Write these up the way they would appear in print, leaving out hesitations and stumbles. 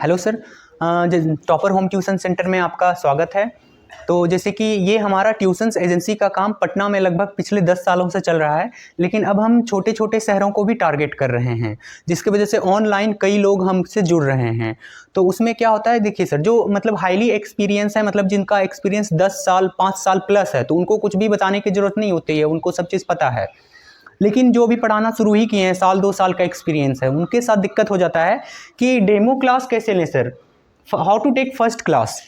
Hello sir, topper home tuition centre में आपका स्वागत है। तो जैसे कि ये हमारा ट्यूशन्स एजेंसी का काम पटना में लगभग पिछले 10 सालों से चल रहा है, लेकिन अब हम छोटे छोटे शहरों को भी टारगेट कर रहे हैं, जिसकी वजह से ऑनलाइन कई लोग हमसे जुड़ रहे हैं। तो उसमें क्या होता है, देखिए सर, जो मतलब हाईली एक्सपीरियंस है, मतलब जिनका एक्सपीरियंस 10 साल 5 साल प्लस है, तो उनको कुछ भी बताने की ज़रूरत नहीं होती है, उनको सब चीज़ पता है। लेकिन जो भी पढ़ाना शुरू ही किए हैं, साल 2 साल का एक्सपीरियंस है, उनके साथ दिक्कत हो जाता है कि डेमो क्लास कैसे लें sir, how to take first class,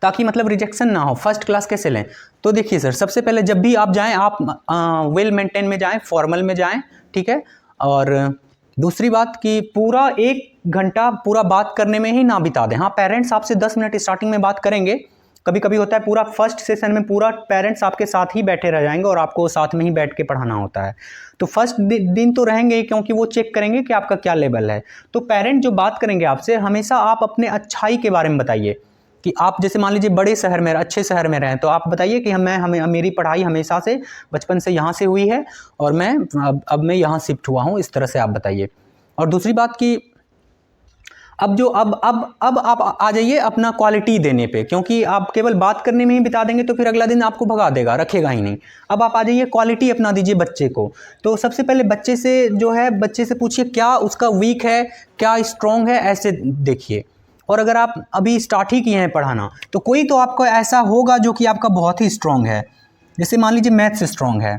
ताकि मतलब रिजेक्शन ना हो। फर्स्ट क्लास कैसे लें? तो देखिए सर, सबसे पहले जब भी आप जाएं, आप वेल मेंटेन में जाएं, फॉर्मल में जाएं, ठीक है। और दूसरी बात कि पूरा 1 घंटा पूरा बात करने में ही ना बिता दें। हाँ, पेरेंट्स आपसे 10 मिनट स्टार्टिंग में बात करेंगे, कभी कभी होता है पूरा फर्स्ट सेशन में पूरा पेरेंट्स आपके साथ ही बैठे रह जाएंगे और आपको साथ में ही बैठ के पढ़ाना होता है। तो फर्स्ट दिन तो रहेंगे, क्योंकि वो चेक करेंगे कि आपका क्या लेवल है। तो पेरेंट जो बात करेंगे आपसे, हमेशा आप अपने अच्छाई के बारे में बताइए कि आप जैसे मान लीजिए बड़े शहर में, अच्छे शहर में रहें, तो आप बताइए कि मेरी पढ़ाई हमेशा से बचपन से यहाँ से हुई है और मैं अब मैं यहाँ शिफ्ट हुआ हूँ, इस तरह से आप बताइए। और दूसरी बात कि अब आप आ जाइए अपना क्वालिटी देने पे, क्योंकि आप केवल बात करने में ही बिता देंगे तो फिर अगला दिन आपको भगा देगा, रखेगा ही नहीं। अब आप आ जाइए, क्वालिटी अपना दीजिए बच्चे को। तो सबसे पहले बच्चे से पूछिए क्या उसका वीक है, क्या स्ट्रॉन्ग है, ऐसे देखिए। और अगर आप अभी स्टार्ट ही किए हैं पढ़ाना, तो कोई तो आपको ऐसा होगा जो कि आपका बहुत ही स्ट्रॉन्ग है। जैसे मान लीजिए मैथ्स स्ट्रॉन्ग है,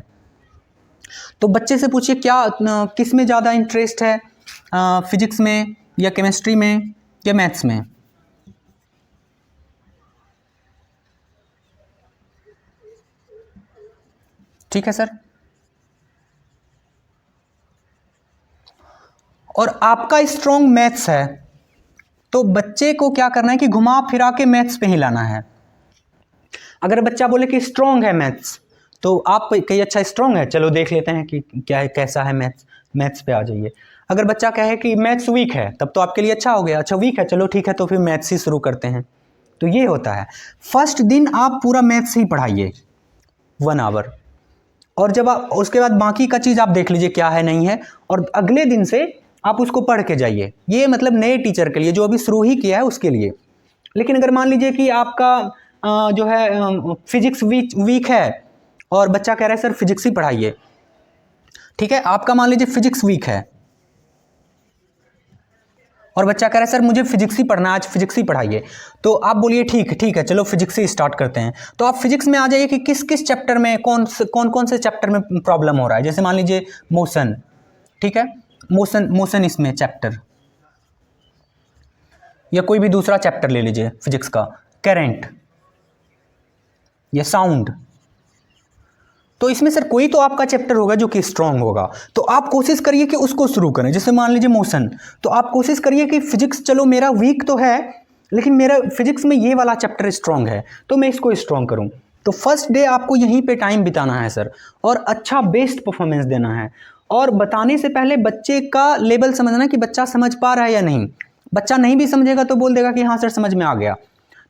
तो बच्चे से पूछिए क्या किस में ज़्यादा इंटरेस्ट है, फिजिक्स में या केमिस्ट्री में या मैथ्स में। ठीक है सर। और आपका स्ट्रॉन्ग मैथ्स है, तो बच्चे को क्या करना है कि घुमा फिरा के मैथ्स पे ही लाना है। अगर बच्चा बोले कि स्ट्रॉन्ग है मैथ्स, तो आप कहिए अच्छा स्ट्रॉन्ग है, चलो देख लेते हैं कि क्या है, कैसा है मैथ्स पे आ जाइए। अगर बच्चा कहे कि मैथ्स वीक है, तब तो आपके लिए अच्छा हो गया, अच्छा वीक है, चलो ठीक है, तो फिर मैथ्स ही शुरू करते हैं। तो ये होता है, फर्स्ट दिन आप पूरा मैथ्स ही पढ़ाइए 1 आवर, और जब आप उसके बाद बाकी का चीज़ आप देख लीजिए क्या है नहीं है, और अगले दिन से आप उसको पढ़ के जाइए। ये मतलब नए टीचर के लिए, जो अभी शुरू ही किया है उसके लिए। लेकिन अगर मान लीजिए कि आपका जो है फिजिक्स वीक है और बच्चा कह रहा है सर फिजिक्स ही पढ़ाइए, ठीक है, आपका मान लीजिए फिजिक्स वीक है और बच्चा कह रहा है सर मुझे फिजिक्स ही पढ़ना है, आज फिजिक्स ही पढ़ाइए, तो आप बोलिए ठीक है, चलो फिजिक्स ही स्टार्ट करते हैं। तो आप फिजिक्स में आ जाइए कि किस किस चैप्टर में कौन से चैप्टर में प्रॉब्लम हो रहा है। जैसे मान लीजिए मोशन, ठीक है, मोशन इसमें चैप्टर, या कोई भी दूसरा चैप्टर ले लीजिए फिजिक्स का, करंट या साउंड। तो इसमें सर कोई तो आपका चैप्टर होगा जो कि स्ट्रांग होगा, तो आप कोशिश करिए कि उसको शुरू करें। जैसे मान लीजिए मोशन, तो आप कोशिश करिए कि फिजिक्स चलो मेरा वीक तो है, लेकिन मेरा फिजिक्स में ये वाला चैप्टर स्ट्रांग है, तो मैं इसको स्ट्रांग करूं। तो फर्स्ट डे आपको यहीं पे टाइम बिताना है सर, और अच्छा बेस्ट परफॉर्मेंस देना है। और बताने से पहले बच्चे का लेवल समझना कि बच्चा समझ पा रहा है या नहीं। बच्चा नहीं भी समझेगा तो बोल देगा कि हाँ सर समझ में आ गया।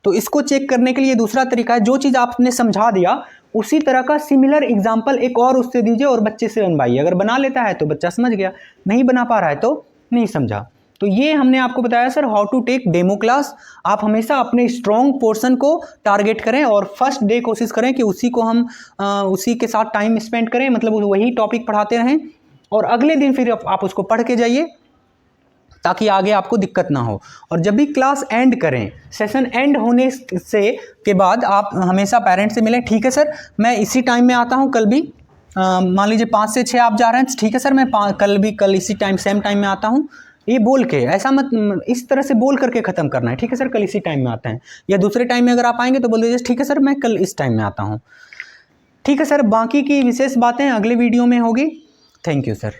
तो इसको चेक करने के लिए दूसरा तरीका है, जो चीज़ आपने समझा दिया उसी तरह का सिमिलर एग्जाम्पल एक और उससे दीजिए और बच्चे से बनवाइए। अगर बना लेता है तो बच्चा समझ गया, नहीं बना पा रहा है तो नहीं समझा। तो ये हमने आपको बताया sir how to take demo class. आप हमेशा अपने स्ट्रॉन्ग पोर्शन को टारगेट करें और फर्स्ट डे कोशिश करें कि उसी को हम उसी के साथ टाइम स्पेंड करें, मतलब वही टॉपिक पढ़ाते रहें, और अगले दिन फिर आप उसको पढ़ के जाइए ताकि आगे आपको दिक्कत ना हो। और जब भी क्लास एंड करें, सेशन एंड होने से के बाद आप हमेशा पेरेंट्स से मिलें। ठीक है सर, मैं इसी टाइम में आता हूँ कल भी, मान लीजिए 5 से 6 आप जा रहे हैं, ठीक है सर मैं कल इसी टाइम सेम टाइम में आता हूँ। ये बोल के, ऐसा मत, इस तरह से बोल करके ख़त्म करना है। ठीक है सर, कल इसी टाइम में आते हैं, या दूसरे टाइम में अगर आप आएंगे तो बोल दीजिए ठीक है सर मैं कल इस टाइम में आता हूँ। ठीक है सर, बाकी की विशेष बातें अगले वीडियो में होगी। Thank you sir.